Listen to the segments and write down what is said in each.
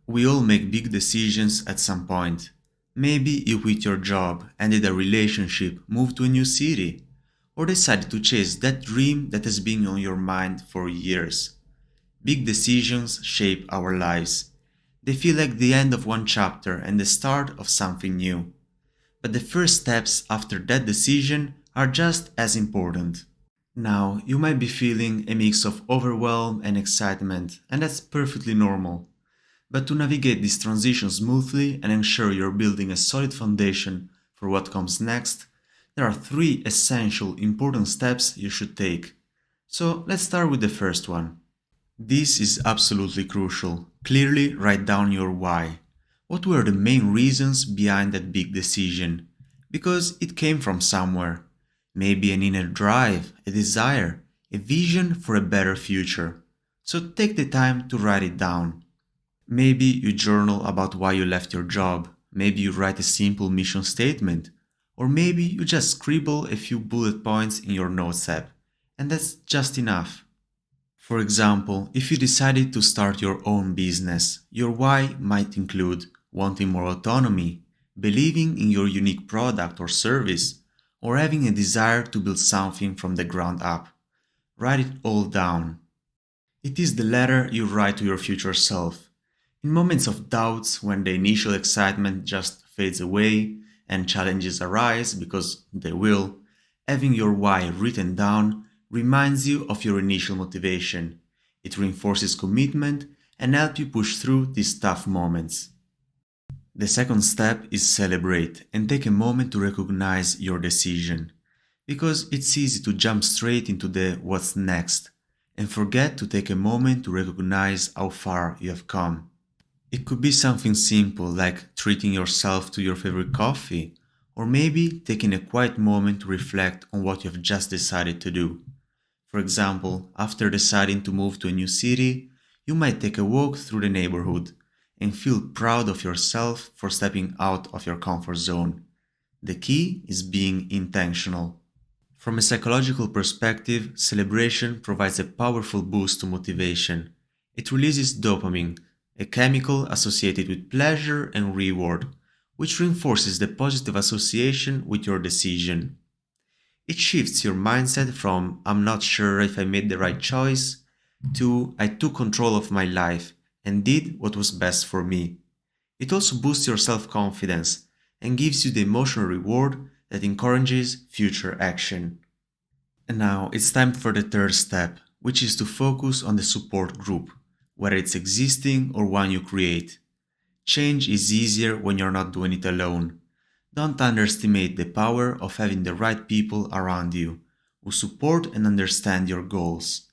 We all make big decisions at some point. Maybe you quit your job, ended a relationship, moved to a new city, or decided to chase that dream that has been on your mind for years. Big decisions shape our lives. They feel like the end of one chapter and the start of something new. But the first steps after that decision are just as important. Now, you might be feeling a mix of overwhelm and excitement, and that's perfectly normal. But to navigate this transition smoothly and ensure you're building a solid foundation for what comes next, there are three essential important steps you should take. So let's start with the first one. This is absolutely crucial. Clearly write down your why. What were the main reasons behind that big decision? Because it came from somewhere. Maybe an inner drive, a desire, a vision for a better future. So take the time to write it down. Maybe you journal about why you left your job. Maybe you write a simple mission statement. Or maybe you just scribble a few bullet points in your notes app. And that's just enough. For example, if you decided to start your own business, your why might include wanting more autonomy, believing in your unique product or service, or having a desire to build something from the ground up. Write it all down. It is the letter you write to your future self. In moments of doubts, when the initial excitement just fades away and challenges arise because they will, having your why written down reminds you of your initial motivation. It reinforces commitment and helps you push through these tough moments. The second step is celebrate and take a moment to recognize your decision. Because it's easy to jump straight into the what's next and forget to take a moment to recognize how far you have come. It could be something simple like treating yourself to your favorite coffee, or maybe taking a quiet moment to reflect on what you have just decided to do. For example, after deciding to move to a new city, you might take a walk through the neighborhood and feel proud of yourself for stepping out of your comfort zone. The key is being intentional. From a psychological perspective, celebration provides a powerful boost to motivation. It releases dopamine, a chemical associated with pleasure and reward, which reinforces the positive association with your decision. It shifts your mindset from "I'm not sure if I made the right choice" to "I took control of my life and did what was best for me." It also boosts your self confidence and gives you the emotional reward that encourages future action. And now it's time for the third step, which is to focus on the support group, whether it's existing or one you create. Change is easier when you're not doing it alone. Don't underestimate the power of having the right people around you who support and understand your goals.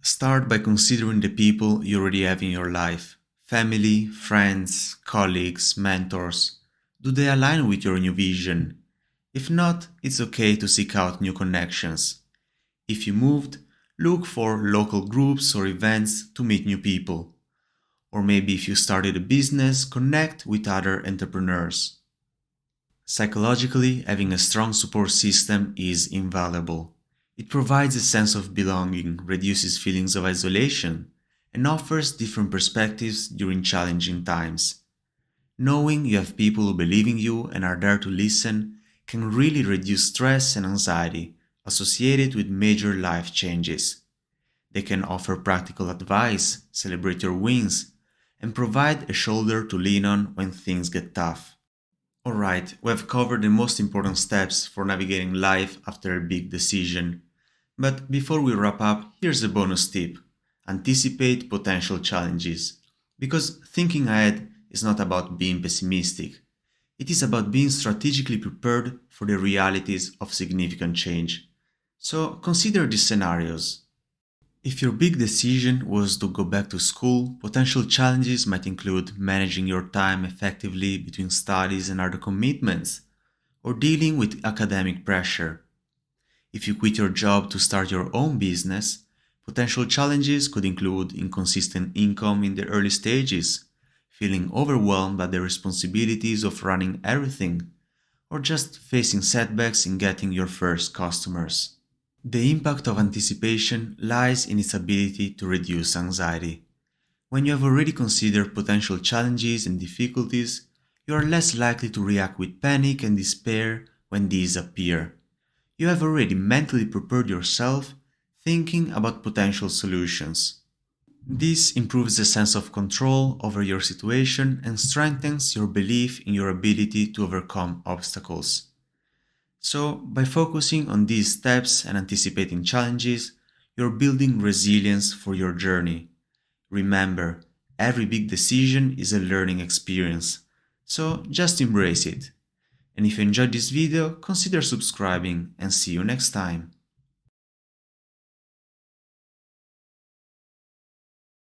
Start by considering the people you already have in your life: family, friends, colleagues, mentors. Do they align with your new vision? If not, it's okay to seek out new connections. If you moved, look for local groups or events to meet new people. Or maybe if you started a business, connect with other entrepreneurs. Psychologically, having a strong support system is invaluable. It provides a sense of belonging, reduces feelings of isolation, and offers different perspectives during challenging times. Knowing you have people who believe in you and are there to listen can really reduce stress and anxiety associated with major life changes. They can offer practical advice, celebrate your wins, and provide a shoulder to lean on when things get tough. Alright, we have covered the most important steps for navigating life after a big decision. But before we wrap up, here's a bonus tip. Anticipate potential challenges. Because thinking ahead is not about being pessimistic. It is about being strategically prepared for the realities of significant change. So consider these scenarios. If your big decision was to go back to school, potential challenges might include managing your time effectively between studies and other commitments, or dealing with academic pressure. If you quit your job to start your own business, potential challenges could include inconsistent income in the early stages, feeling overwhelmed by the responsibilities of running everything, or just facing setbacks in getting your first customers. The impact of anticipation lies in its ability to reduce anxiety. When you have already considered potential challenges and difficulties, you are less likely to react with panic and despair when these appear. You have already mentally prepared yourself, thinking about potential solutions. This improves the sense of control over your situation and strengthens your belief in your ability to overcome obstacles. So, by focusing on these steps and anticipating challenges, you're building resilience for your journey. Remember, every big decision is a learning experience, so just embrace it. And if you enjoyed this video, consider subscribing and see you next time.